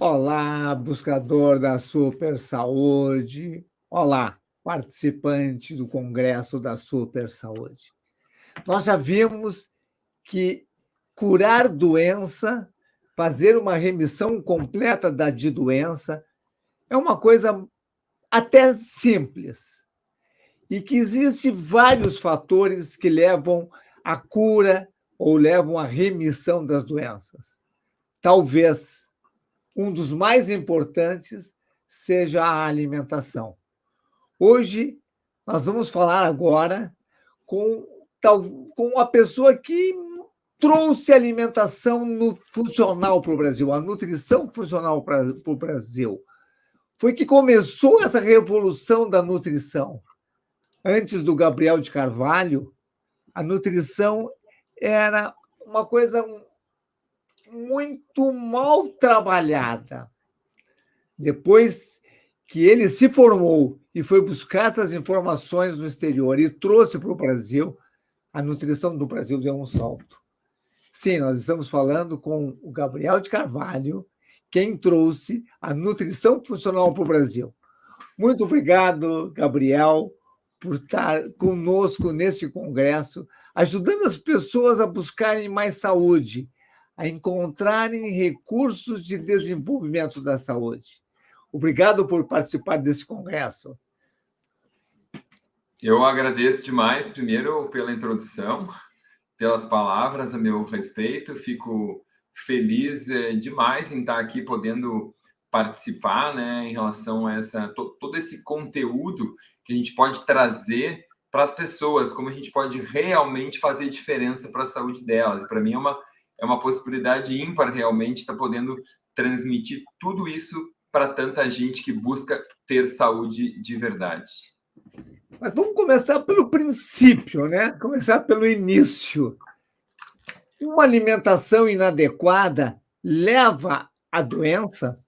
Olá, buscador da super saúde. Olá, participante do Congresso da Super Saúde. Nós já vimos que curar doença, fazer uma remissão completa de doença, é uma coisa até simples e que existe vários fatores que levam à cura ou levam à remissão das doenças. Talvez um dos mais importantes seja a alimentação. Hoje, nós vamos falar agora com, com uma pessoa que trouxe a alimentação funcional para o Brasil, a nutrição funcional para o Brasil. Foi que começou essa revolução da nutrição. Antes do Gabriel de Carvalho, a nutrição era uma coisa muito mal trabalhada. Depois que ele se formou e foi buscar essas informações no exterior e trouxe para o Brasil, a nutrição do Brasil deu um salto. Sim, nós estamos falando com o Gabriel de Carvalho, quem trouxe a nutrição funcional para o Brasil. Muito obrigado, Gabriel, por estar conosco neste congresso, ajudando as pessoas a buscarem mais saúde, a encontrarem recursos de desenvolvimento da saúde. Obrigado por participar desse congresso. Eu agradeço demais, primeiro, pela introdução, pelas palavras a meu respeito. Fico feliz demais em estar aqui podendo participar, né, em relação a todo esse conteúdo que a gente pode trazer para as pessoas, como a gente pode realmente fazer diferença para a saúde delas. Para mim é uma possibilidade ímpar realmente estar podendo transmitir tudo isso para tanta gente que busca ter saúde de verdade. Mas vamos começar pelo princípio, né? Começar pelo início. Uma alimentação inadequada leva à doença?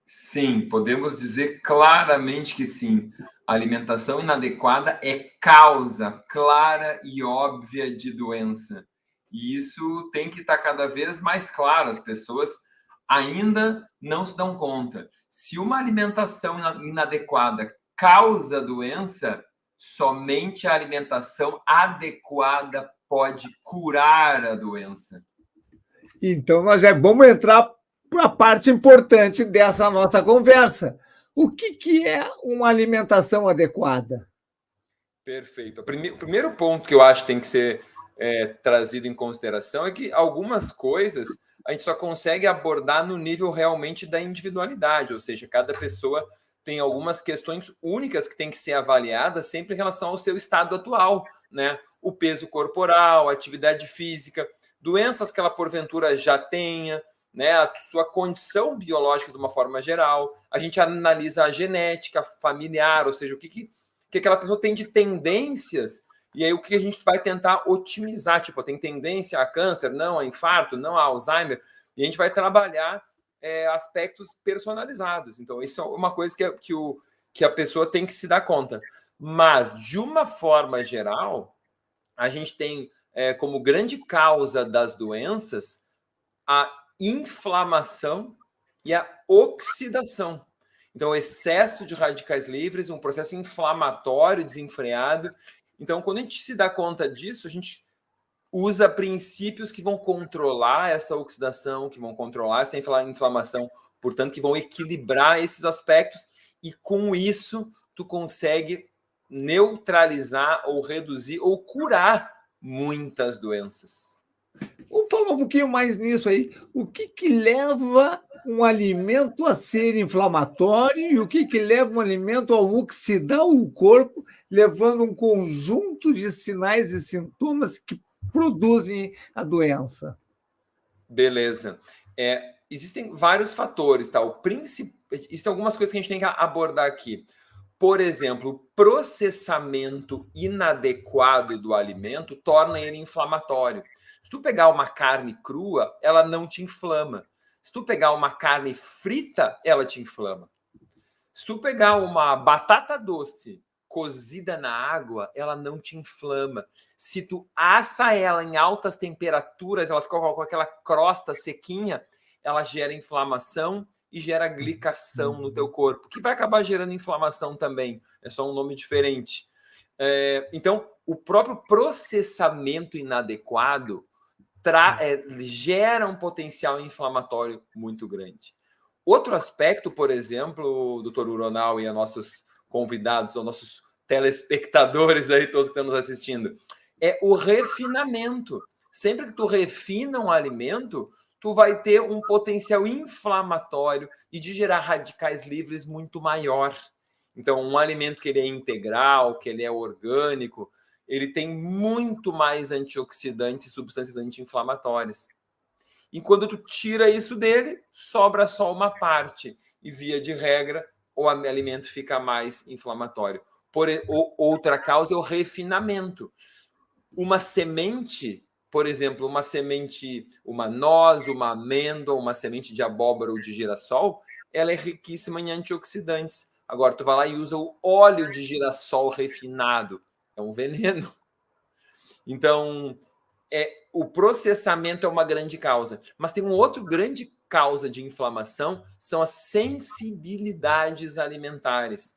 Sim, podemos dizer claramente que sim. A alimentação inadequada é causa clara e óbvia de doença. E isso tem que estar cada vez mais claro. As pessoas ainda não se dão conta. Se uma alimentação inadequada causa doença, somente a alimentação adequada pode curar a doença. Então, nós já vamos entrar para a parte importante dessa nossa conversa. O que é uma alimentação adequada? Perfeito. O primeiro ponto que eu acho que tem que ser trazido em consideração é que algumas coisas a gente só consegue abordar no nível realmente da individualidade, ou seja, cada pessoa tem algumas questões únicas que tem que ser avaliadas sempre em relação ao seu estado atual, né? O peso corporal, a atividade física, doenças que ela porventura já tenha, né? A sua condição biológica de uma forma geral. A gente analisa a genética familiar, ou seja, o que aquela pessoa tem de tendências, e aí o que a gente vai tentar otimizar, tipo, tem tendência a câncer, não a infarto, não a Alzheimer, e a gente vai trabalhar aspectos personalizados. Então, isso é uma coisa que a pessoa tem que se dar conta. Mas, de uma forma geral, a gente tem como grande causa das doenças a inflamação e a oxidação. Então, excesso de radicais livres, um processo inflamatório desenfreado. Então, quando a gente se dá conta disso, a gente usa princípios que vão controlar essa oxidação, que vão controlar essa inflamação, portanto, que vão equilibrar esses aspectos, e com isso tu consegue neutralizar ou reduzir ou curar muitas doenças. Vamos falar um pouquinho mais nisso aí. O que leva um alimento a ser inflamatório e o que leva um alimento a oxidar o corpo, levando um conjunto de sinais e sintomas que produzem a doença? Beleza. Existem vários fatores, tá? Existem algumas coisas que a gente tem que abordar aqui. Por exemplo, o processamento inadequado do alimento torna ele inflamatório. Se tu pegar uma carne crua, ela não te inflama. Se tu pegar uma carne frita, ela te inflama. Se tu pegar uma batata doce cozida na água, ela não te inflama. Se tu assa ela em altas temperaturas, ela fica com aquela crosta sequinha, ela gera inflamação e gera glicação no teu corpo, que vai acabar gerando inflamação também, é só um nome diferente. Então, o próprio processamento inadequado gera um potencial inflamatório muito grande. Outro aspecto, por exemplo, doutor Uronal e a nossos convidados, aos nossos telespectadores aí, todos que estão nos assistindo, é o refinamento. Sempre que tu refina um alimento, tu vai ter um potencial inflamatório e de gerar radicais livres muito maior. Então, um alimento que ele é integral, que ele é orgânico, ele tem muito mais antioxidantes e substâncias anti-inflamatórias. E quando tu tira isso dele, sobra só uma parte. E, via de regra, o alimento fica mais inflamatório. Outra causa é o refinamento. Uma semente, por exemplo, uma noz, uma amêndoa, uma semente de abóbora ou de girassol, ela é riquíssima em antioxidantes. Agora, tu vai lá e usa o óleo de girassol refinado. É um veneno. Então, o processamento é uma grande causa. Mas tem uma outra grande causa de inflamação, são as sensibilidades alimentares.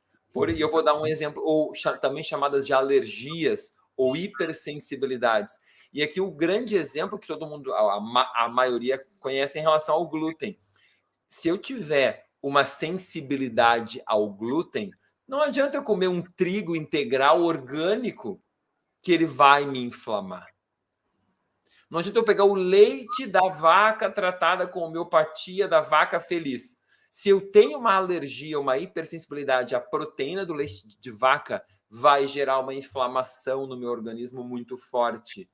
E eu vou dar um exemplo, ou também chamadas de alergias ou hipersensibilidades. E aqui o grande exemplo que todo mundo, a maioria conhece em relação ao glúten. Se eu tiver uma sensibilidade ao glúten, não adianta eu comer um trigo integral orgânico que ele vai me inflamar. Não adianta eu pegar o leite da vaca tratada com homeopatia da vaca feliz. Se eu tenho uma alergia, uma hipersensibilidade à proteína do leite de vaca, vai gerar uma inflamação no meu organismo muito forte.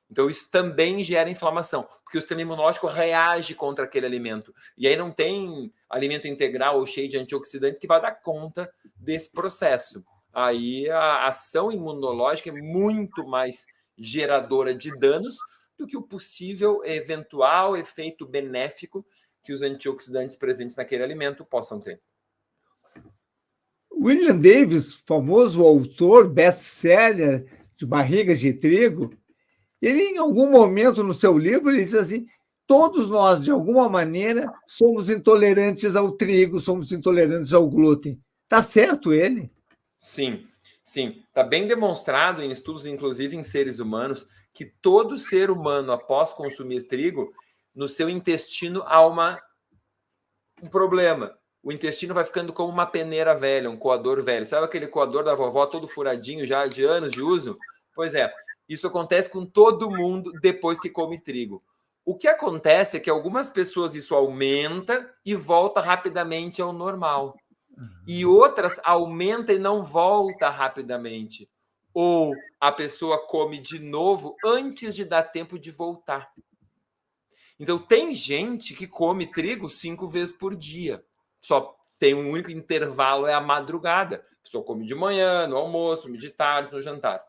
Então, isso também gera inflamação, porque o sistema imunológico reage contra aquele alimento. E aí não tem alimento integral ou cheio de antioxidantes que vai dar conta desse processo. Aí a ação imunológica é muito mais geradora de danos do que o possível eventual efeito benéfico que os antioxidantes presentes naquele alimento possam ter. William Davis, famoso autor, best-seller de Barrigas de Trigo, ele, em algum momento no seu livro, ele diz assim: todos nós, de alguma maneira, somos intolerantes ao trigo, somos intolerantes ao glúten. Está certo ele? Sim, sim. Está bem demonstrado em estudos, inclusive em seres humanos, que todo ser humano, após consumir trigo, no seu intestino há um problema. O intestino vai ficando como uma peneira velha, um coador velho. Sabe aquele coador da vovó todo furadinho já de anos de uso? Pois é, isso acontece com todo mundo depois que come trigo. O que acontece é que algumas pessoas isso aumenta e volta rapidamente ao normal. E outras aumenta e não volta rapidamente. Ou a pessoa come de novo antes de dar tempo de voltar. Então, tem gente que come trigo 5 vezes por dia. Só tem um único intervalo, é a madrugada. A pessoa come de manhã, no almoço, come de tarde, no jantar.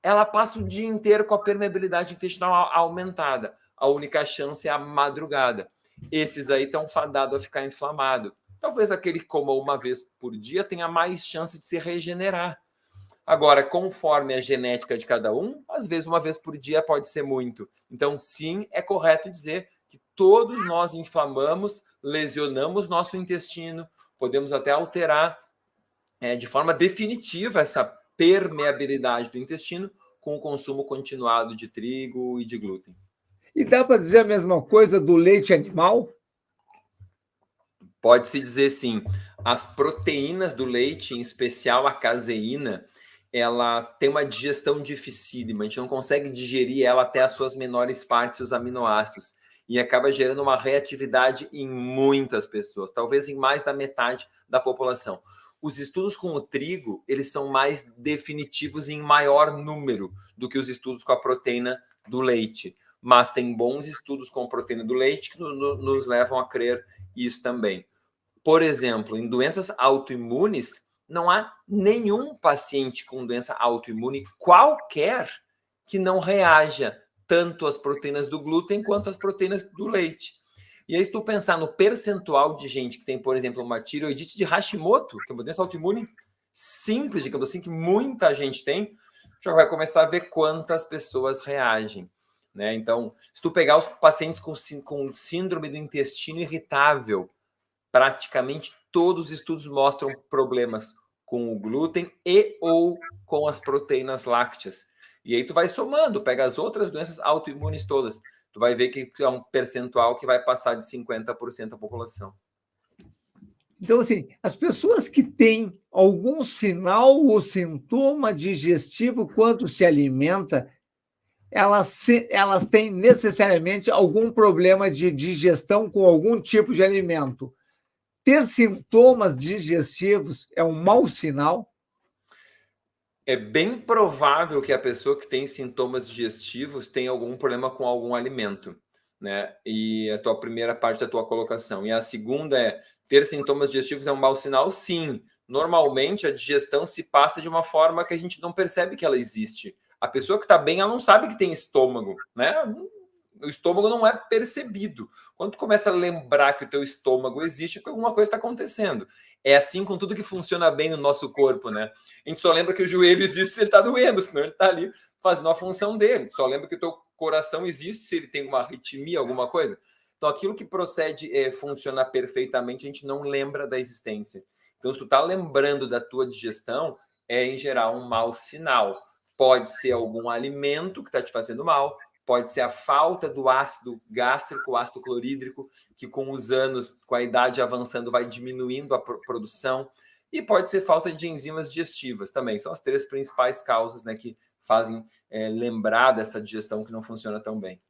Ela passa o dia inteiro com a permeabilidade intestinal aumentada. A única chance é a madrugada. Esses aí estão fadados a ficar inflamado. Talvez aquele que coma uma vez por dia tenha mais chance de se regenerar. Agora, conforme a genética de cada um, às vezes uma vez por dia pode ser muito. Então, sim, é correto dizer que todos nós inflamamos, lesionamos nosso intestino, podemos até alterar de forma definitiva essa permeabilidade do intestino com o consumo continuado de trigo e de glúten. E dá para dizer a mesma coisa do leite animal? Pode-se dizer sim. As proteínas do leite, em especial a caseína, ela tem uma digestão dificílima. A gente não consegue digerir ela até as suas menores partes, os aminoácidos. E acaba gerando uma reatividade em muitas pessoas, talvez em mais da metade da população. Os estudos com o trigo, eles são mais definitivos em maior número do que os estudos com a proteína do leite. Mas tem bons estudos com a proteína do leite que nos levam a crer isso também. Por exemplo, em doenças autoimunes, não há nenhum paciente com doença autoimune qualquer que não reaja tanto às proteínas do glúten quanto às proteínas do leite. E aí, se tu pensar no percentual de gente que tem, por exemplo, uma tireoidite de Hashimoto, que é uma doença autoimune simples, digamos assim, que muita gente tem, já vai começar a ver quantas pessoas reagem. né? Então, se tu pegar os pacientes com síndrome do intestino irritável, praticamente todos os estudos mostram problemas com o glúten e ou com as proteínas lácteas. E aí tu vai somando, pega as outras doenças autoimunes todas, tu vai ver que é um percentual que vai passar de 50% da população. Então, assim, as pessoas que têm algum sinal ou sintoma digestivo quando se alimenta, elas têm necessariamente algum problema de digestão com algum tipo de alimento. Ter sintomas digestivos é um mau sinal? É bem provável que a pessoa que tem sintomas digestivos tenha algum problema com algum alimento, né? E a tua primeira parte da tua colocação. E a segunda é, ter sintomas digestivos é um mau sinal? Sim. Normalmente a digestão se passa de uma forma que a gente não percebe que ela existe. A pessoa que está bem, ela não sabe que tem estômago, né? O estômago não é percebido. Quando tu começa a lembrar que o teu estômago existe, é porque alguma coisa está acontecendo. É assim com tudo que funciona bem no nosso corpo, né? A gente só lembra que o joelho existe se ele está doendo, senão ele está ali fazendo a função dele. Só lembra que o teu coração existe se ele tem uma arritmia, alguma coisa. Então, aquilo que procede funcionar perfeitamente, a gente não lembra da existência. Então, se tu está lembrando da tua digestão, é, em geral, um mau sinal. Pode ser algum alimento que está te fazendo mal, pode ser a falta do ácido gástrico, o ácido clorídrico, que com os anos, com a idade avançando, vai diminuindo a produção. E pode ser falta de enzimas digestivas também. São as três principais causas, né, que fazem lembrar dessa digestão que não funciona tão bem.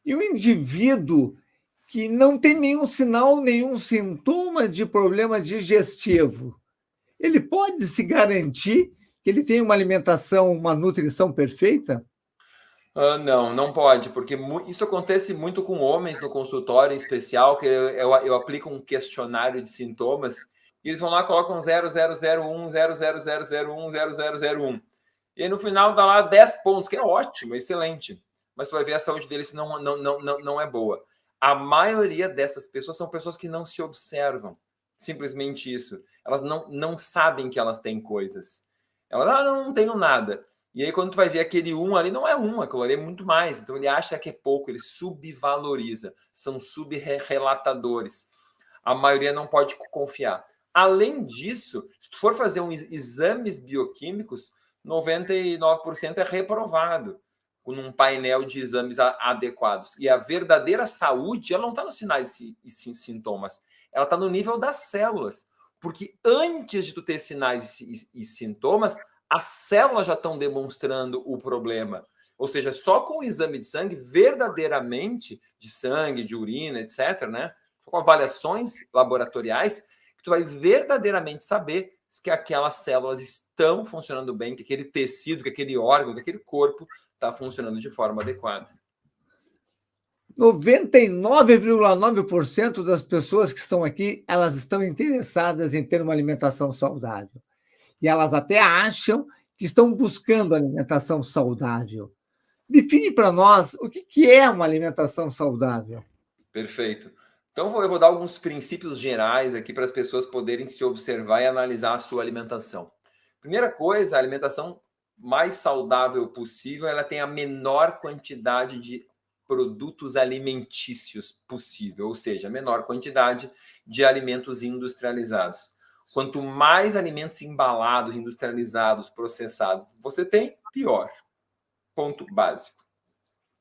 E o indivíduo que não tem nenhum sinal, nenhum sintoma de problema digestivo, ele pode se garantir que ele tem uma alimentação, uma nutrição perfeita? Não pode, porque isso acontece muito com homens no consultório em especial, que eu aplico um questionário de sintomas, e eles vão lá, colocam 0001, 00001, 0001. E aí no final dá lá 10 pontos, que é ótimo, excelente. Mas tu vai ver a saúde deles não é boa. A maioria dessas pessoas são pessoas que não se observam. Simplesmente isso. Elas não sabem que elas têm coisas. Elas, não tenho nada. E aí, quando tu vai ver aquele 1 ali, não é 1, aquilo ali é muito mais. Então, ele acha que é pouco, ele subvaloriza. São subrelatadores. A maioria não pode confiar. Além disso, se tu for fazer exames bioquímicos, 99% é reprovado com um painel de exames adequados. E a verdadeira saúde, ela não está nos sinais e sintomas. Ela está no nível das células. Porque antes de tu ter sinais e sintomas, as células já estão demonstrando o problema. Ou seja, só com o exame de sangue, verdadeiramente, de sangue, de urina, etc., né? Com avaliações laboratoriais, que tu vai verdadeiramente saber que aquelas células estão funcionando bem, que aquele tecido, que aquele órgão, que aquele corpo está funcionando de forma adequada. 99,9% das pessoas que estão aqui, elas estão interessadas em ter uma alimentação saudável. E elas até acham que estão buscando alimentação saudável. Define para nós o que é uma alimentação saudável. Perfeito. Então, eu vou dar alguns princípios gerais aqui para as pessoas poderem se observar e analisar a sua alimentação. Primeira coisa, a alimentação mais saudável possível, ela tem a menor quantidade de produtos alimentícios possível, ou seja, a menor quantidade de alimentos industrializados. Quanto mais alimentos embalados, industrializados, processados você tem, pior. Ponto básico.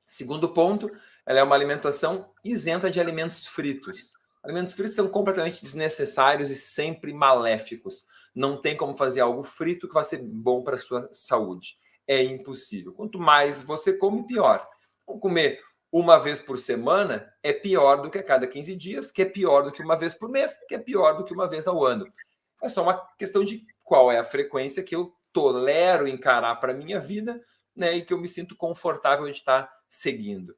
Segundo ponto, ela é uma alimentação isenta de alimentos fritos. Alimentos fritos são completamente desnecessários e sempre maléficos. Não tem como fazer algo frito que vai ser bom para a sua saúde. É impossível. Quanto mais você come, pior. Então, comer uma vez por semana é pior do que a cada 15 dias, que é pior do que uma vez por mês, que é pior do que uma vez ao ano. É só uma questão de qual é a frequência que eu tolero encarar para a minha vida, né, e que eu me sinto confortável de estar seguindo.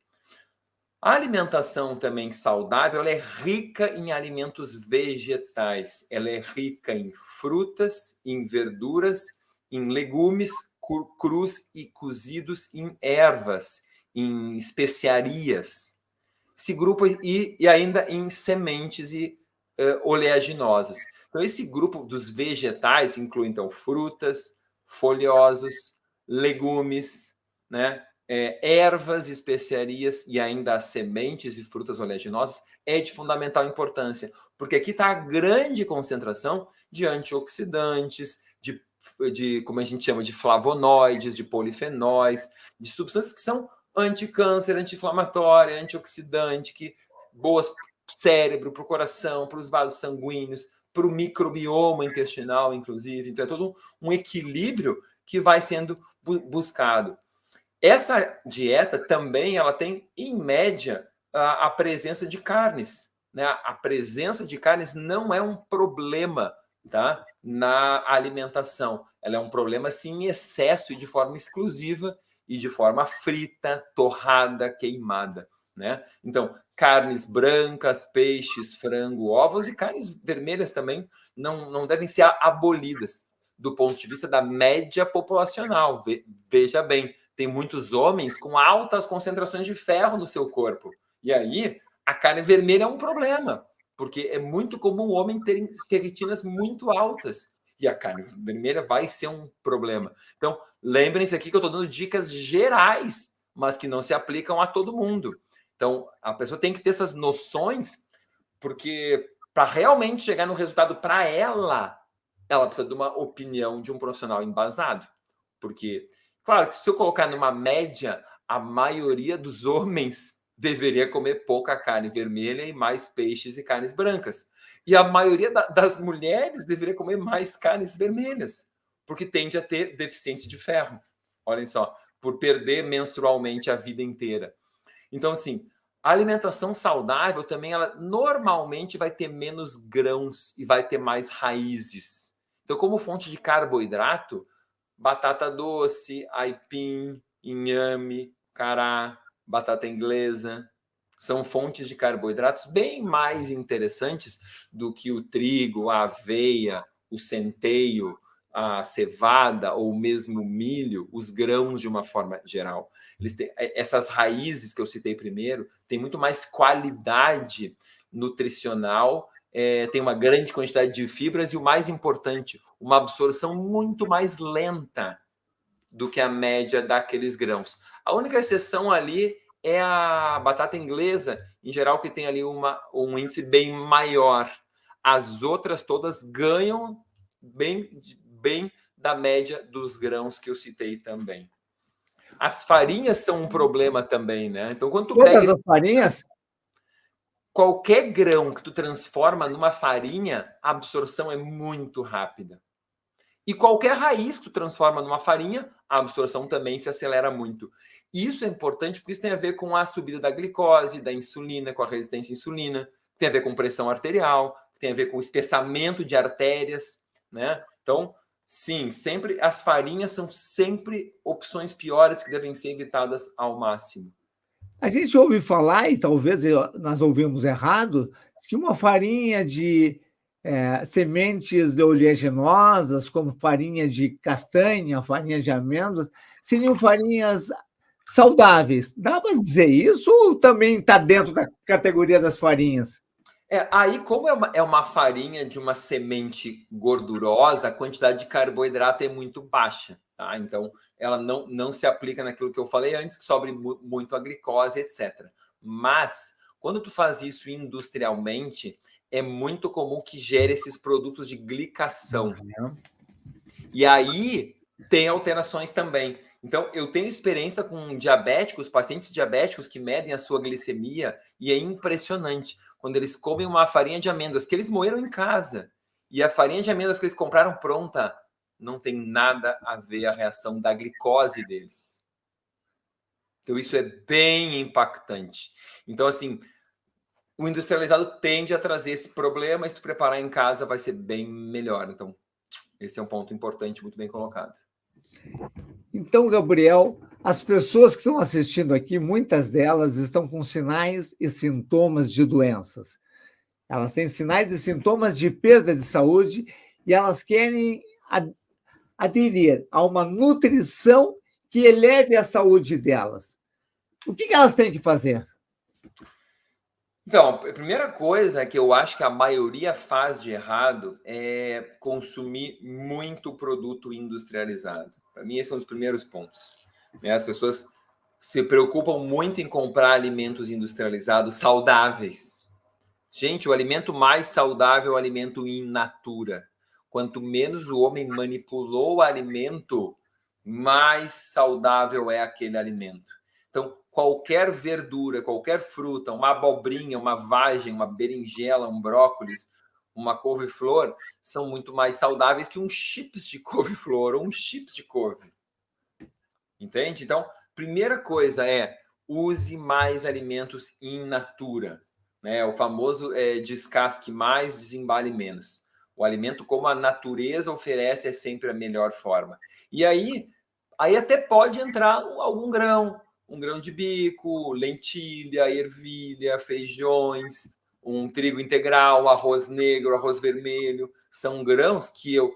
A alimentação também saudável, ela é rica em alimentos vegetais. Ela é rica em frutas, em verduras, em legumes crus e cozidos, em ervas, em especiarias. Esse grupo e ainda em sementes e oleaginosas. Então, esse grupo dos vegetais inclui, então, frutas, folhosos, legumes, né? ervas, especiarias e ainda as sementes e frutas oleaginosas é de fundamental importância, porque aqui está a grande concentração de antioxidantes, de como a gente chama, de flavonoides, de polifenóis, de substâncias que são anticâncer, anti-inflamatória, antioxidante, que boas para o cérebro, para o coração, para os vasos sanguíneos, para o microbioma intestinal, inclusive. Então, é todo um equilíbrio que vai sendo buscado. Essa dieta também ela tem, em média, a presença de carnes. Né? A presença de carnes não é um problema, tá? Na alimentação. Ela é um problema, sim, em excesso e de forma exclusiva e de forma frita, torrada, queimada. Né? Então, carnes brancas, peixes, frango, ovos e carnes vermelhas também não devem ser abolidas do ponto de vista da média populacional. Veja bem, tem muitos homens com altas concentrações de ferro no seu corpo. E aí, a carne vermelha é um problema, porque é muito comum o homem ter ferritinas muito altas. E a carne vermelha vai ser um problema. Então, lembrem-se aqui que eu estou dando dicas gerais, mas que não se aplicam a todo mundo. Então, a pessoa tem que ter essas noções, porque para realmente chegar no resultado para ela precisa de uma opinião de um profissional embasado. Porque, claro, que se eu colocar numa média, a maioria dos homens deveria comer pouca carne vermelha e mais peixes e carnes brancas. E a maioria das mulheres deveria comer mais carnes vermelhas, porque tende a ter deficiência de ferro. Olhem só, por perder menstrualmente a vida inteira. Então, assim, a alimentação saudável também, ela normalmente vai ter menos grãos e vai ter mais raízes. Então, como fonte de carboidrato, batata doce, aipim, inhame, cará, batata inglesa, são fontes de carboidratos bem mais interessantes do que o trigo, a aveia, o centeio, a cevada ou mesmo o milho, os grãos de uma forma geral. Eles têm, essas raízes que eu citei primeiro têm muito mais qualidade nutricional, tem uma grande quantidade de fibras e o mais importante, uma absorção muito mais lenta do que a média daqueles grãos. A única exceção ali é a batata inglesa, em geral, que tem ali um índice bem maior. As outras todas ganham bem da média dos grãos que eu citei também. As farinhas são um problema também, né? Então, quando tu Todas pega as farinhas? qualquer grão que tu transforma numa farinha, a absorção é muito rápida. E qualquer raiz que tu transforma numa farinha, a absorção também se acelera muito. E isso é importante porque isso tem a ver com a subida da glicose, da insulina, com a resistência à insulina, tem a ver com pressão arterial, tem a ver com espessamento de artérias, né? Então, sim, sempre as farinhas são sempre opções piores que devem ser evitadas ao máximo. A gente ouve falar, e talvez nós ouvimos errado, que uma farinha de sementes oleaginosas, como farinha de castanha, farinha de amêndoas, seriam farinhas saudáveis. Dá para dizer isso ou também está dentro da categoria das farinhas? Aí, como é uma farinha de uma semente gordurosa, a quantidade de carboidrato é muito baixa, tá? Então, ela não se aplica naquilo que eu falei antes, que sobre muito a glicose, etc. Mas, quando tu faz isso industrialmente, é muito comum que gere esses produtos de glicação. E aí, tem alterações também. Então, eu tenho experiência com diabéticos, pacientes diabéticos que medem a sua glicemia e é impressionante. Quando eles comem uma farinha de amêndoas que eles moeram em casa e a farinha de amêndoas que eles compraram pronta, não tem nada a ver a reação da glicose deles. Então, isso é bem impactante. Então, assim, o industrializado tende a trazer esse problema, e se tu preparar em casa vai ser bem melhor. Então, esse é um ponto importante, muito bem colocado. Então, Gabriel, as pessoas que estão assistindo aqui, muitas delas estão com sinais e sintomas de doenças. Elas têm sinais e sintomas de perda de saúde e elas querem aderir a uma nutrição que eleve a saúde delas. O que elas têm que fazer? Então, a primeira coisa que eu acho que a maioria faz de errado é consumir muito produto industrializado. Para mim, esse é um dos primeiros pontos. As pessoas se preocupam muito em comprar alimentos industrializados saudáveis. Gente, o alimento mais saudável é o alimento in natura. Quanto menos o homem manipulou o alimento, mais saudável é aquele alimento. Então, qualquer verdura, qualquer fruta, uma abobrinha, uma vagem, uma berinjela, um brócolis, uma couve-flor, são muito mais saudáveis que um chips de couve-flor ou um chips de couve. Entende? Então, primeira coisa é use mais alimentos in natura. Né? O famoso descasque mais, desembale menos. O alimento como a natureza oferece é sempre a melhor forma. E aí até pode entrar algum grão, um grão de bico, lentilha, ervilha, feijões, um trigo integral, arroz negro, arroz vermelho. São grãos que eu,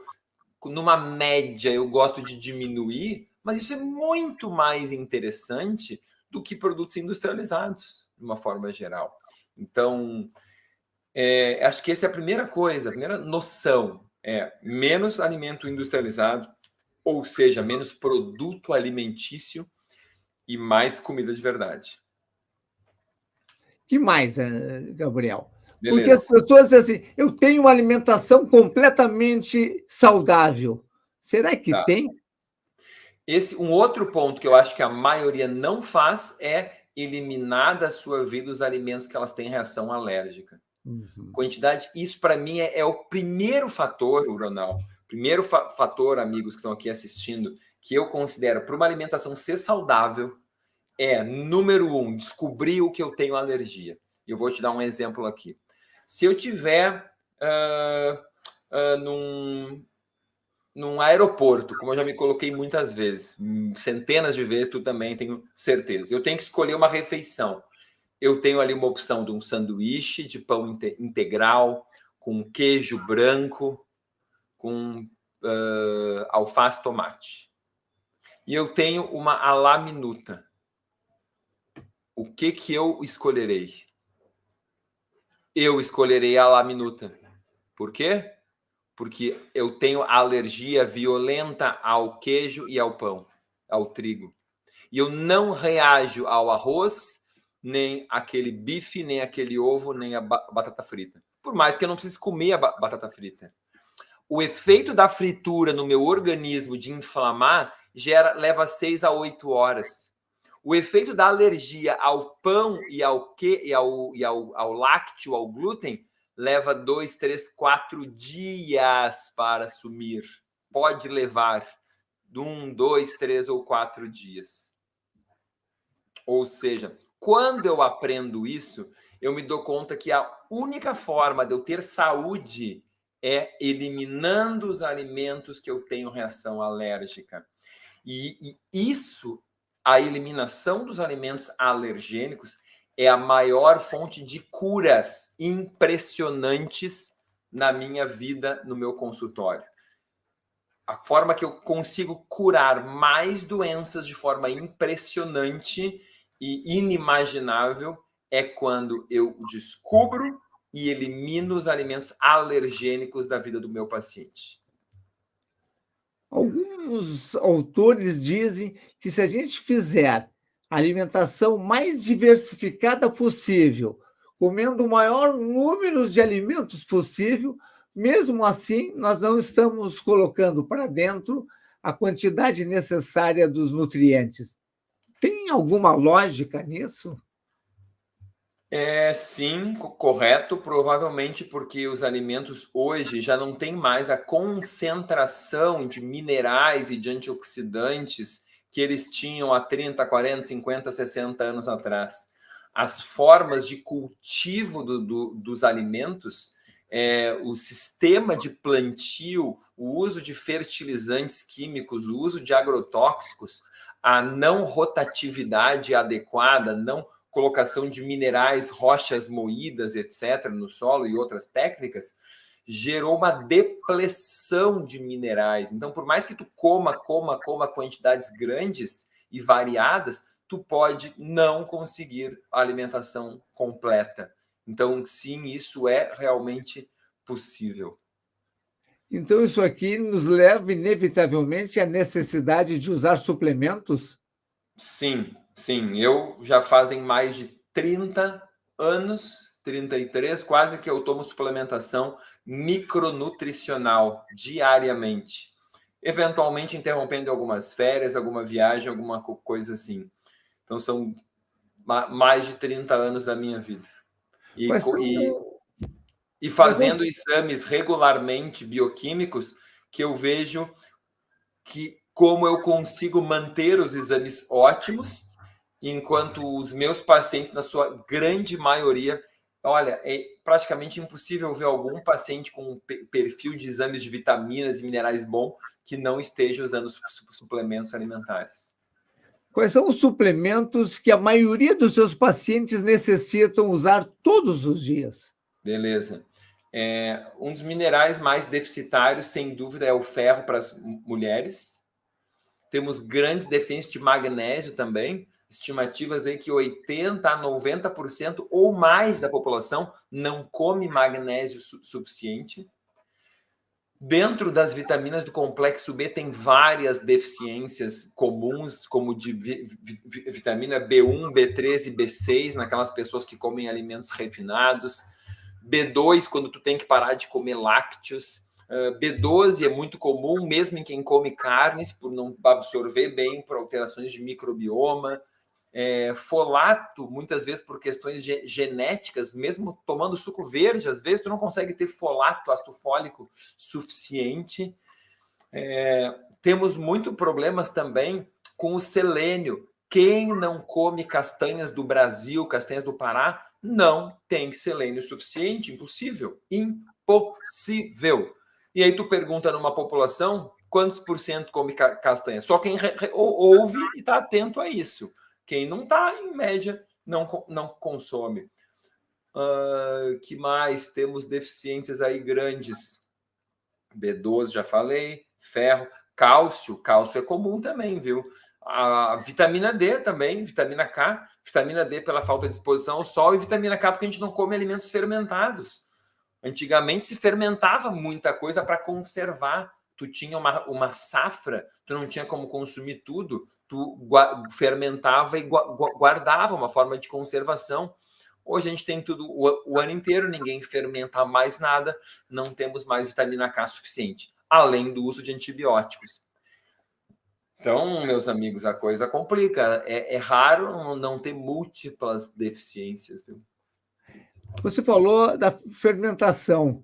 numa média, eu gosto de diminuir, mas isso é muito mais interessante do que produtos industrializados, de uma forma geral. Então, acho que essa é a primeira coisa, a primeira noção é menos alimento industrializado, ou seja, menos produto alimentício e mais comida de verdade. Que mais, Gabriel? Porque Beleza. as pessoas dizem assim, eu tenho uma alimentação completamente saudável. Será que tem? Um outro ponto que eu acho que a maioria não faz é eliminar da sua vida os alimentos que elas têm reação alérgica. Quantidade, isso para mim é o primeiro fator, Ronaldo, primeiro fator, amigos que estão aqui assistindo, que eu considero para uma alimentação ser saudável número 1, descobrir o que eu tenho alergia. Eu vou te dar um exemplo aqui. Se eu tiver num aeroporto, como eu já me coloquei muitas vezes, centenas de vezes, tu também, tenho certeza. Eu tenho que escolher uma refeição. Eu tenho ali uma opção de um sanduíche de pão integral, com queijo branco, com alface tomate. E eu tenho uma à la minuta. O que eu escolherei? Eu escolherei a la minuta. Por quê? Porque eu tenho alergia violenta ao queijo e ao pão, ao trigo. E eu não reajo ao arroz, nem aquele bife, nem aquele ovo, nem a batata frita. Por mais que eu não precise comer a batata frita. O efeito da fritura no meu organismo de inflamar leva 6 a 8 horas. O efeito da alergia ao pão e ao lácteo, ao glúten, leva 2, 3, 4 dias para sumir. Pode levar 1, 2, 3 ou 4 dias. Ou seja, quando eu aprendo isso, eu me dou conta que a única forma de eu ter saúde é eliminando os alimentos que eu tenho reação alérgica. E isso, a eliminação dos alimentos alergênicos, é a maior fonte de curas impressionantes na minha vida, no meu consultório. A forma que eu consigo curar mais doenças de forma impressionante e inimaginável é quando eu descubro e elimino os alimentos alergênicos da vida do meu paciente. Alguns autores dizem que se a gente fizer a alimentação mais diversificada possível, comendo o maior número de alimentos possível, mesmo assim, nós não estamos colocando para dentro a quantidade necessária dos nutrientes. Tem alguma lógica nisso? Sim, correto, provavelmente porque os alimentos hoje já não têm mais a concentração de minerais e de antioxidantes que eles tinham há 30, 40, 50, 60 anos atrás. As formas de cultivo dos alimentos, o sistema de plantio, o uso de fertilizantes químicos, o uso de agrotóxicos, a não rotatividade adequada, não colocação de minerais, rochas moídas, etc., no solo e outras técnicas, gerou uma depleção de minerais. Então, por mais que tu coma quantidades grandes e variadas, tu pode não conseguir a alimentação completa. Então, sim, isso é realmente possível. Então, isso aqui nos leva, inevitavelmente, à necessidade de usar suplementos? Sim, Sim, eu já fazem mais de 30 anos, 33, quase, que eu tomo suplementação micronutricional diariamente. Eventualmente interrompendo algumas férias, alguma viagem, alguma coisa assim. Então são mais de 30 anos da minha vida. E, Quais são, e quais são fazendo exames regularmente bioquímicos, que eu vejo que como eu consigo manter os exames ótimos, enquanto os meus pacientes, na sua grande maioria, olha, é praticamente impossível ver algum paciente com um perfil de exames de vitaminas e minerais bom que não esteja usando suplementos alimentares. Quais são os suplementos que a maioria dos seus pacientes necessitam usar todos os dias? Beleza. Um dos minerais mais deficitários, sem dúvida, é o ferro para as mulheres. Temos grandes deficiências de magnésio também, estimativas aí que 80% a 90% ou mais da população não come magnésio suficiente. Dentro das vitaminas do complexo B tem várias deficiências comuns, como de vitamina B1, B3 e B6, naquelas pessoas que comem alimentos refinados. B2, quando tu tem que parar de comer lácteos. B12 é muito comum, mesmo em quem come carnes, por não absorver bem, por alterações de microbioma. Folato, muitas vezes por questões genéticas, mesmo tomando suco verde, às vezes tu não consegue ter folato, ácido fólico suficiente. Temos muito problemas também com o selênio. Quem não come castanhas do Brasil, castanhas do Pará, não tem selênio suficiente. Impossível. Impossível. E aí tu pergunta numa população, quantos por cento come castanha? Só quem ouve e está atento a isso. Quem não está, em média, não consome. Que mais? Temos deficiências aí grandes. B12, já falei. Ferro. Cálcio. Cálcio é comum também, viu? A vitamina D também, vitamina K. Vitamina D pela falta de exposição ao sol e vitamina K porque a gente não come alimentos fermentados. Antigamente se fermentava muita coisa para conservar. Tu tinha uma safra, tu não tinha como consumir tudo, tu fermentava e guardava, uma forma de conservação. Hoje a gente tem tudo o ano inteiro, ninguém fermenta mais nada, não temos mais vitamina K suficiente, além do uso de antibióticos. Então, meus amigos, a coisa complica. É raro não ter múltiplas deficiências, viu? Você falou da fermentação.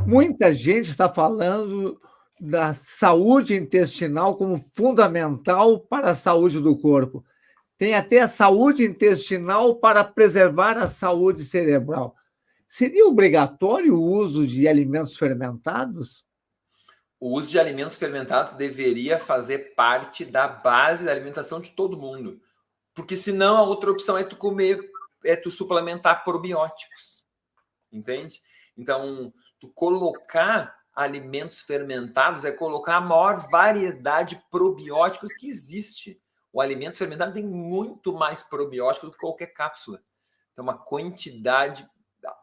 Muita gente está falando da saúde intestinal como fundamental para a saúde do corpo. Tem até a saúde intestinal para preservar a saúde cerebral. Seria obrigatório o uso de alimentos fermentados? O uso de alimentos fermentados deveria fazer parte da base da alimentação de todo mundo. Porque senão a outra opção é tu comer, é tu suplementar probióticos. Entende? Então, tu colocar alimentos fermentados é colocar a maior variedade de probióticos que existe. O alimento fermentado tem muito mais probiótico do que qualquer cápsula. Então, uma quantidade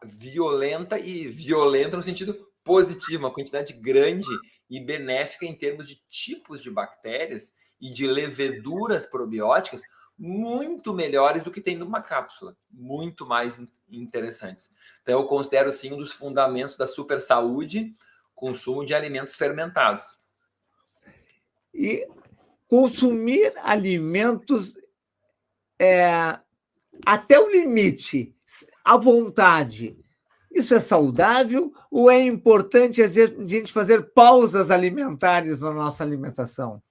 violenta, e violenta no sentido positivo, uma quantidade grande e benéfica em termos de tipos de bactérias e de leveduras probióticas muito melhores do que tem numa cápsula, muito mais interessantes. Então, eu considero, sim, um dos fundamentos da super saúde, consumo de alimentos fermentados. E consumir alimentos até o limite, à vontade, isso é saudável ou é importante a gente fazer pausas alimentares na nossa alimentação?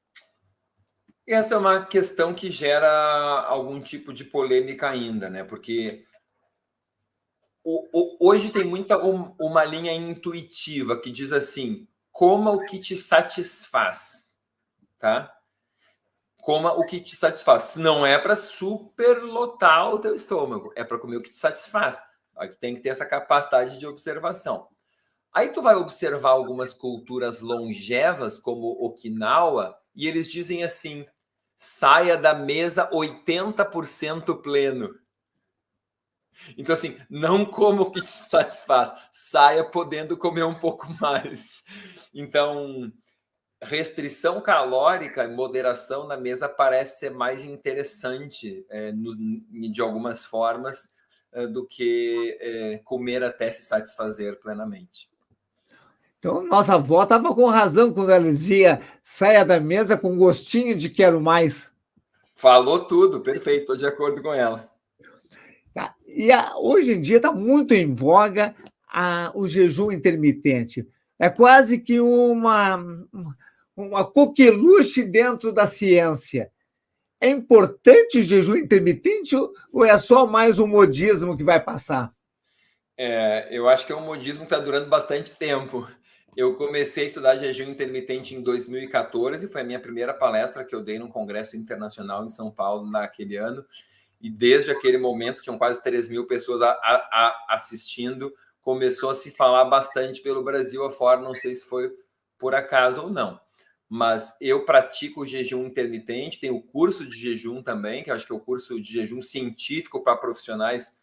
Essa é uma questão que gera algum tipo de polêmica ainda, né? Porque hoje tem muita uma linha intuitiva que diz assim: coma o que te satisfaz, tá? Coma o que te satisfaz. Não é para superlotar o teu estômago, é para comer o que te satisfaz. Tem que ter essa capacidade de observação. Aí tu vai observar algumas culturas longevas, como Okinawa, e eles dizem assim: saia da mesa 80% pleno. Então, assim, não coma o que te satisfaz, saia podendo comer um pouco mais. Então, restrição calórica e moderação na mesa parece ser mais interessante de algumas formas do que comer até se satisfazer plenamente. Então, nossa avó estava com razão quando ela dizia: saia da mesa com gostinho de quero mais. Falou tudo, perfeito, estou de acordo com ela. Tá? E hoje em dia está muito em voga o jejum intermitente. É quase que uma coqueluche dentro da ciência. É importante o jejum intermitente ou é só mais um modismo que vai passar? Eu acho que é um modismo que está durando bastante tempo. Eu comecei a estudar jejum intermitente em 2014, foi a minha primeira palestra que eu dei num congresso internacional em São Paulo naquele ano, e desde aquele momento tinham quase 3.000 pessoas assistindo, começou a se falar bastante pelo Brasil afora, não sei se foi por acaso ou não, mas eu pratico o jejum intermitente, tenho o curso de jejum também, que eu acho que é o curso de jejum científico para profissionais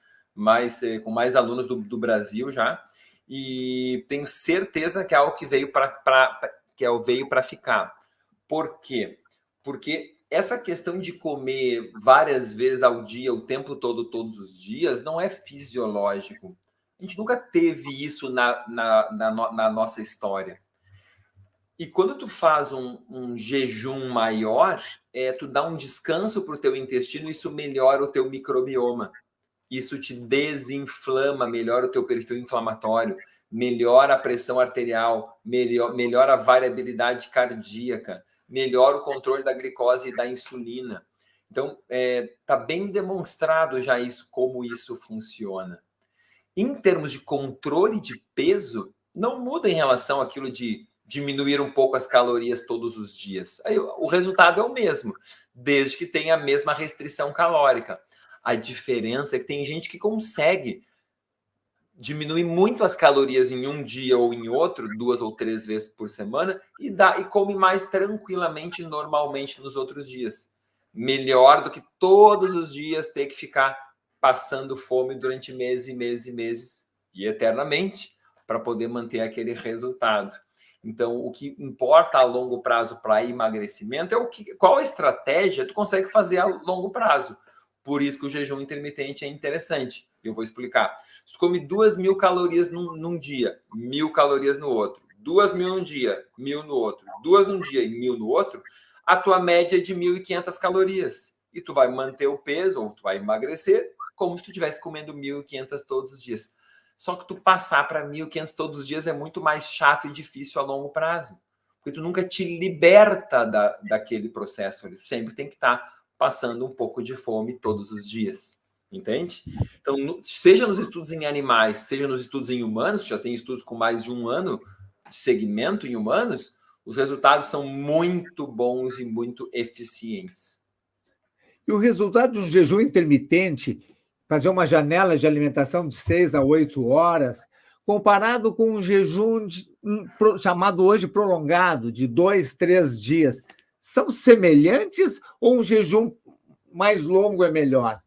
com mais alunos do Brasil já, e tenho certeza que é algo que veio para ficar. Por quê? Porque essa questão de comer várias vezes ao dia, o tempo todo, todos os dias, não é fisiológico. A gente nunca teve isso na nossa história. E quando tu faz um jejum maior, tu dá um descanso para o teu intestino, isso melhora o teu microbioma. Isso te desinflama, melhora o teu perfil inflamatório, melhora a pressão arterial, melhora a variabilidade cardíaca, melhora o controle da glicose e da insulina. Então, está bem demonstrado já isso, como isso funciona. Em termos de controle de peso, não muda em relação àquilo de diminuir um pouco as calorias todos os dias. Aí, o resultado é o mesmo, desde que tenha a mesma restrição calórica. A diferença é que tem gente que consegue diminuir muito as calorias em um dia ou em outro, 2 ou 3 vezes por semana, e come mais tranquilamente, normalmente, nos outros dias. Melhor do que todos os dias ter que ficar passando fome durante meses e meses e meses, e eternamente, para poder manter aquele resultado. Então, o que importa a longo prazo para emagrecimento é qual a estratégia tu consegue fazer a longo prazo. Por isso que o jejum intermitente é interessante. Eu vou explicar. Se tu come 2.000 calorias num dia, 1.000 calorias no outro, 2.000 num dia, 1.000 no outro, 2 num dia e 1.000 no outro, a tua média é de 1.500 calorias. E tu vai manter o peso, ou tu vai emagrecer, como se tu estivesse comendo 1.500 todos os dias. Só que tu passar para 1.500 todos os dias é muito mais chato e difícil a longo prazo. Porque tu nunca te liberta daquele processo. Tu sempre tem que estar passando um pouco de fome todos os dias, entende? Então, seja nos estudos em animais, seja nos estudos em humanos, já tem estudos com mais de 1 ano de segmento em humanos, os resultados são muito bons e muito eficientes. E o resultado de um jejum intermitente, fazer uma janela de alimentação de 6 a 8 horas, comparado com um jejum chamado hoje prolongado, de 2, 3 dias, são semelhantes ou um jejum mais longo é melhor?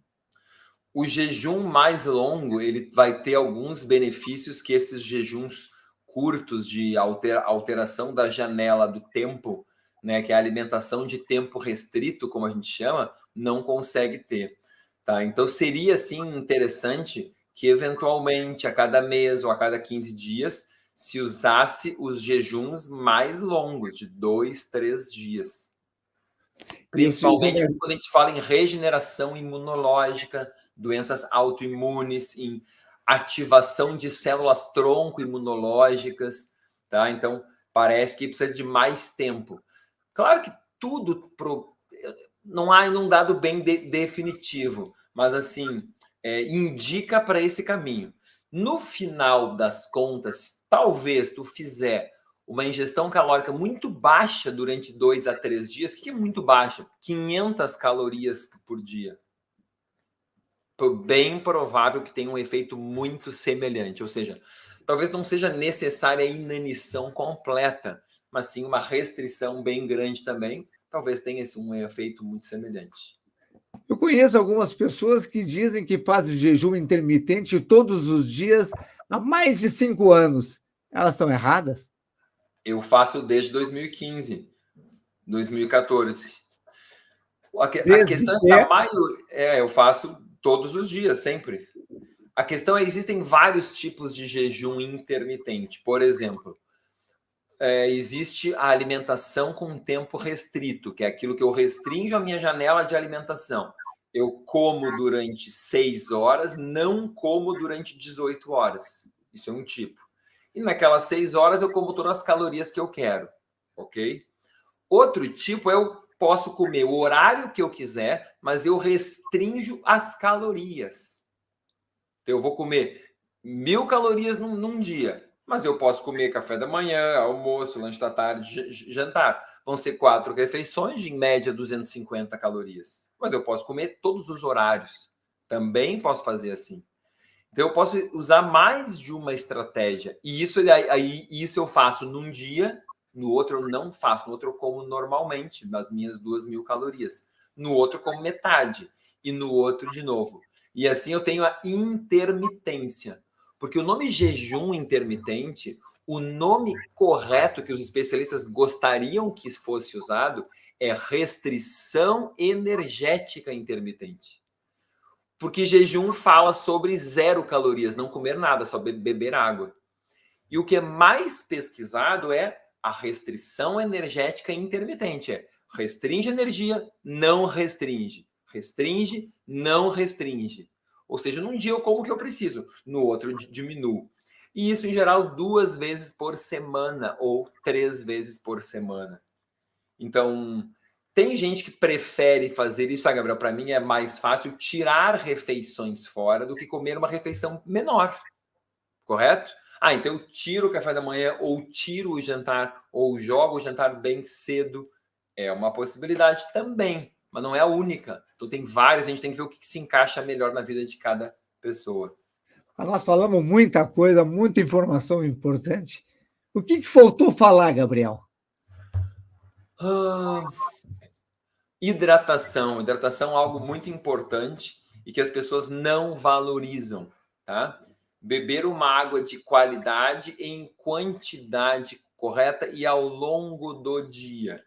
O jejum mais longo ele vai ter alguns benefícios que esses jejuns curtos de alteração da janela do tempo, né, que é a alimentação de tempo restrito, como a gente chama, não consegue ter. Tá? Então, seria, sim, interessante que, eventualmente, a cada mês ou a cada 15 dias, se usasse os jejuns mais longos, de 2, 3 dias. Principalmente quando a gente fala em regeneração imunológica, doenças autoimunes, em ativação de células tronco imunológicas, tá? Então, parece que precisa de mais tempo. Claro que tudo não há um dado bem definitivo, mas assim, indica para esse caminho. No final das contas, talvez tu fizer uma ingestão calórica muito baixa durante 2 a 3 dias. O que é muito baixa? 500 calorias por dia. Bem provável que tenha um efeito muito semelhante. Ou seja, talvez não seja necessária a inanição completa, mas sim uma restrição bem grande também. Talvez tenha um efeito muito semelhante. Eu conheço algumas pessoas que dizem que fazem jejum intermitente todos os dias há mais de 5 anos. Elas estão erradas? Eu faço desde 2015, 2014. A Desde questão é que que... eu faço todos os dias, sempre. A questão é, existem vários tipos de jejum intermitente. Por exemplo, existe a alimentação com tempo restrito, que é aquilo que eu restringo a minha janela de alimentação. Eu como durante 6 horas, não como durante 18 horas. Isso é um tipo. E naquelas 6 horas eu como todas as calorias que eu quero, ok? Outro tipo é eu posso comer o horário que eu quiser, mas eu restringo as calorias. Então, eu vou comer 1.000 calorias num dia, mas eu posso comer café da manhã, almoço, lanche da tarde, jantar. Vão ser 4 refeições de, em média, 250 calorias. Mas eu posso comer todos os horários. Também posso fazer assim. Então, eu posso usar mais de uma estratégia. E isso eu faço num dia, no outro eu não faço. No outro eu como normalmente, nas minhas 2.000 calorias. No outro eu como metade. E no outro de novo. E assim eu tenho a intermitência. Porque o nome jejum intermitente, o nome correto que os especialistas gostariam que fosse usado é restrição energética intermitente. Porque jejum fala sobre 0 calorias, não comer nada, só beber água. E o que é mais pesquisado é a restrição energética intermitente. É restringe energia, não restringe. Restringe, não restringe. Ou seja, num dia eu como o que eu preciso, no outro diminuo. E isso, em geral, 2 vezes por semana ou 3 vezes por semana. Então, tem gente que prefere fazer isso, Gabriel, para mim é mais fácil tirar refeições fora do que comer uma refeição menor, correto? Então eu tiro o café da manhã, ou tiro o jantar, ou jogo o jantar bem cedo. É uma possibilidade também, mas não é a única. Então tem várias, a gente tem que ver o que se encaixa melhor na vida de cada pessoa. Nós falamos muita coisa, muita informação importante. O que faltou falar, Gabriel? Hidratação. Hidratação é algo muito importante e que as pessoas não valorizam, tá? Beber uma água de qualidade em quantidade correta e ao longo do dia.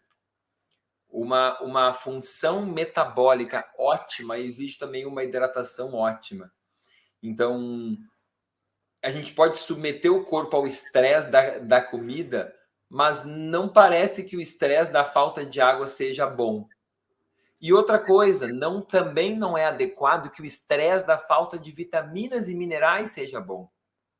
Uma função metabólica ótima exige também uma hidratação ótima. Então, a gente pode submeter o corpo ao estresse da comida, mas não parece que o estresse da falta de água seja bom. E outra coisa, também não é adequado que o estresse da falta de vitaminas e minerais seja bom.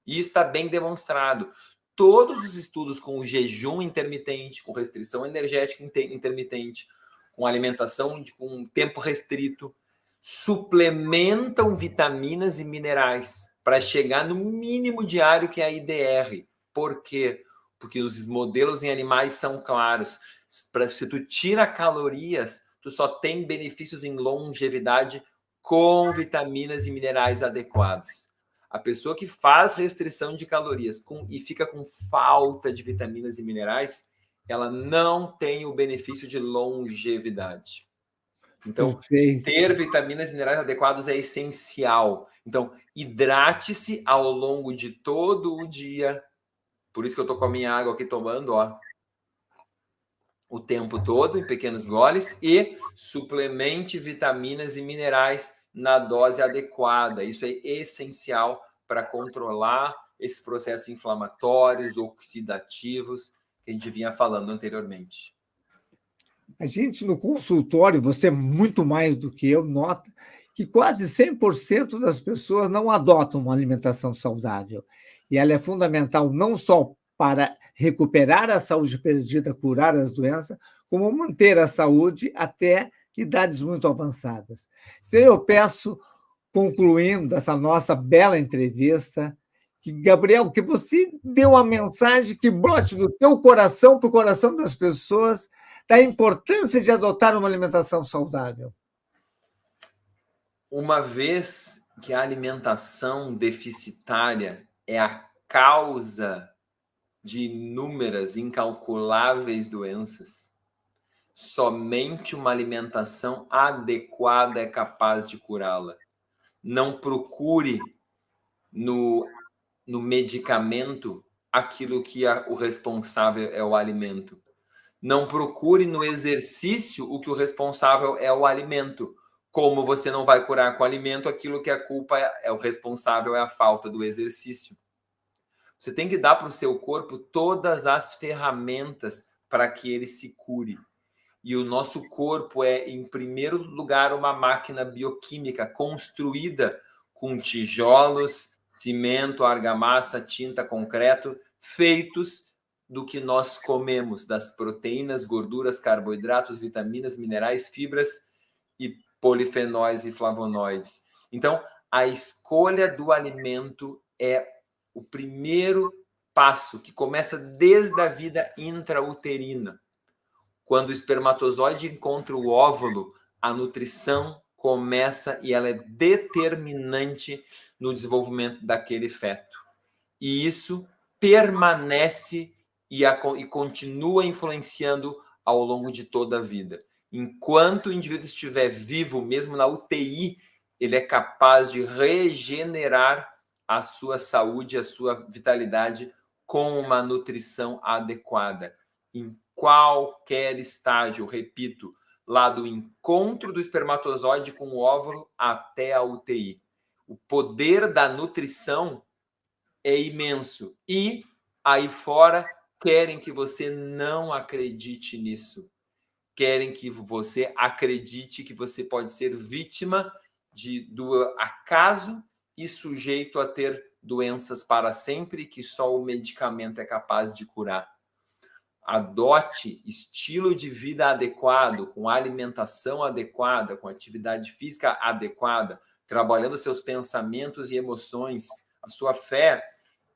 E isso está bem demonstrado. Todos os estudos com o jejum intermitente, com restrição energética intermitente, com alimentação com tempo restrito, suplementam vitaminas e minerais para chegar no mínimo diário, que é a IDR. Por quê? Porque os modelos em animais são claros. Se tu tira calorias, tu só tem benefícios em longevidade com vitaminas e minerais adequados. A pessoa que faz restrição de calorias e fica com falta de vitaminas e minerais, ela não tem o benefício de longevidade. Então, Perfeito. ter vitaminas e minerais adequados é essencial. Então, hidrate-se ao longo de todo o dia. Por isso que eu tô com a minha água aqui tomando, ó, o tempo todo, em pequenos goles, e suplemente vitaminas e minerais na dose adequada. Isso é essencial para controlar esses processos inflamatórios, oxidativos, que a gente vinha falando anteriormente. A gente, no consultório, você é muito mais do que eu, nota que quase 100% das pessoas não adotam uma alimentação saudável. E ela é fundamental não só para recuperar a saúde perdida, curar as doenças, como manter a saúde até idades muito avançadas. Então, eu peço, concluindo essa nossa bela entrevista, que, Gabriel, que você dê uma mensagem que brote do teu coração para o coração das pessoas da importância de adotar uma alimentação saudável. Uma vez que a alimentação deficitária é a causa de inúmeras, incalculáveis doenças, somente uma alimentação adequada é capaz de curá-la. Não procure no medicamento aquilo que o responsável é o alimento. Não procure no exercício o que o responsável é o alimento. Como você não vai curar com alimento aquilo que a culpa é o responsável, é a falta do exercício. Você tem que dar para o seu corpo todas as ferramentas para que ele se cure. E o nosso corpo é, em primeiro lugar, uma máquina bioquímica construída com tijolos, cimento, argamassa, tinta, concreto, feitos do que nós comemos, das proteínas, gorduras, carboidratos, vitaminas, minerais, fibras e polifenóis e flavonoides. Então, a escolha do alimento é o primeiro passo, que começa desde a vida intrauterina. Quando o espermatozoide encontra o óvulo, a nutrição começa e ela é determinante no desenvolvimento daquele feto. E isso permanece e continua influenciando ao longo de toda a vida. Enquanto o indivíduo estiver vivo, mesmo na UTI, ele é capaz de regenerar a sua saúde, a sua vitalidade com uma nutrição adequada. Em qualquer estágio, repito, lá do encontro do espermatozoide com o óvulo até a UTI. O poder da nutrição é imenso. E aí fora querem que você não acredite nisso. Querem que você acredite que você pode ser vítima do acaso e sujeito a ter doenças para sempre que só o medicamento é capaz de curar. Adote estilo de vida adequado, com alimentação adequada, com atividade física adequada, trabalhando seus pensamentos e emoções, a sua fé,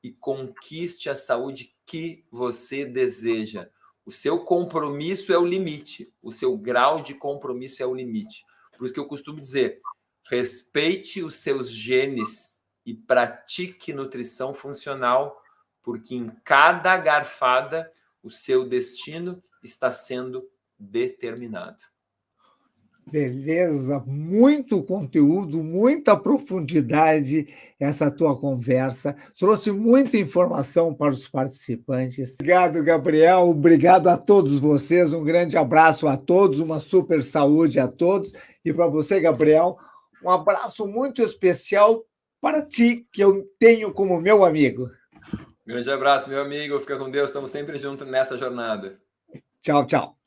e conquiste a saúde que você deseja. O seu compromisso é o limite, o seu grau de compromisso é o limite. Por isso que eu costumo dizer, respeite os seus genes e pratique nutrição funcional, porque em cada garfada o seu destino está sendo determinado. Beleza, muito conteúdo, muita profundidade essa tua conversa. Trouxe muita informação para os participantes. Obrigado, Gabriel. Obrigado a todos vocês. Um grande abraço a todos, uma super saúde a todos. E para você, Gabriel, um abraço muito especial para ti, que eu tenho como meu amigo. Grande abraço, meu amigo. Fica com Deus. Estamos sempre juntos nessa jornada. Tchau, tchau.